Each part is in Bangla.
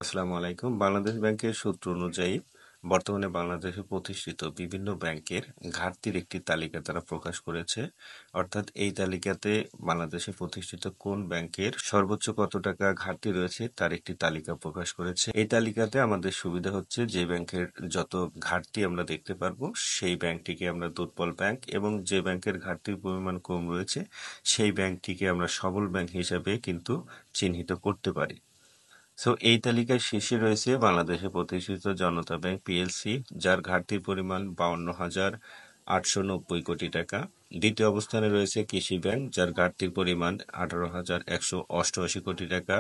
আসসালামু আলাইকুম। বাংলাদেশ ব্যাংকের সূত্র অনুযায়ী বর্তমানে বাংলাদেশে প্রতিষ্ঠিত বিভিন্ন ব্যাংকের ঘাটতির একটি তালিকা তারা প্রকাশ করেছে। অর্থাৎ এই তালিকাতে বাংলাদেশে প্রতিষ্ঠিত কোন ব্যাংকের সর্বোচ্চ কত টাকা ঘাটতি রয়েছে তার একটি তালিকা প্রকাশ করেছে। এই তালিকাতে আমাদের সুবিধা হচ্ছে যে ব্যাংকের যত ঘাটতি আমরা দেখতে পারবো সেই ব্যাংকটিকে আমরা দুর্বল ব্যাংক, এবং যে ব্যাংকের ঘাটতির পরিমাণ কম রয়েছে সেই ব্যাংকটিকে আমরা সবল ব্যাংক হিসাবে কিন্তু চিহ্নিত করতে পারি। এই তালিকায় শীর্ষে রয়েছে বাংলাদেশে প্রতিষ্ঠিত জনতা ব্যাংক পিএলসি, যার ঘাটতির পরিমাণ 52,890 কোটি টাকা। দ্বিতীয় অবস্থানে রয়েছে কৃষি ব্যাংক, যার ঘাটতির পরিমাণ 18,188 কোটি টাকা।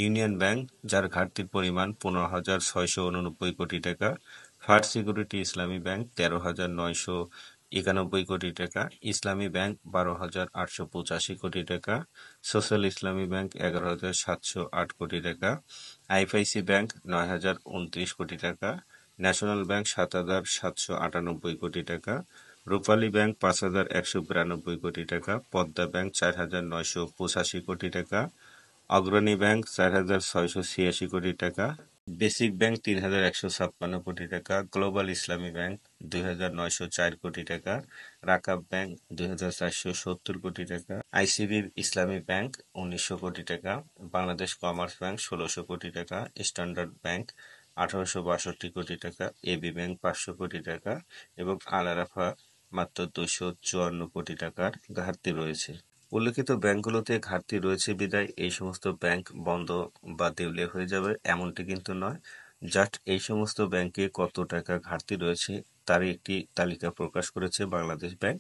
ইউনিয়ন ব্যাংক, যার ঘাটতির পরিমাণ 15,689 কোটি টাকা। ফার্স্ট সিকিউরিটি ইসলামী ব্যাংক 13,991 কোটি টাকা। ইসলামী ব্যাংক 12,885 কোটি টাকা। সোশ্যাল ইসলামী ব্যাংক 11,708 কোটি টাকা। আইএফআইসি ব্যাংক 9,029 কোটি টাকা। ন্যাশনাল ব্যাংক 7,798 কোটি টাকা। রূপালী ব্যাংক 5,192 কোটি টাকা। পদ্মা ব্যাংক 4,985 কোটি টাকা। অগ্রণী ব্যাংক 4,686 কোটি টাকা। বেসিক ব্যাংক 3,156 কোটি টাকা। গ্লোবাল ইসলামী ব্যাংক 2,904 কোটি টাকা। রাকাব ব্যাংক 2,470 কোটি টাকা। আইসিবি ইসলামী ব্যাংক 1,900 কোটি টাকা। বাংলাদেশ কমার্স ব্যাংক 1,600 কোটি টাকা। স্ট্যান্ডার্ড ব্যাংক 1,862 কোটি টাকা। এবি ব্যাংক 500 কোটি টাকা এবং আল আরাফা মাত্র 254 কোটি টাকার ঘাটতি রয়েছে। উল্লেখিত ব্যাংকগুলোতে ঘাটতি রয়েছে বিধায় এই সমস্ত ব্যাংক বন্ধ বা দেউলিয়া হয়ে যাবে এমনটি কিন্তু নয়। জাস্ট এই সমস্ত ব্যাংকে কত টাকা ঘাটতি রয়েছে তারই একটি তালিকা প্রকাশ করেছে বাংলাদেশ ব্যাংক।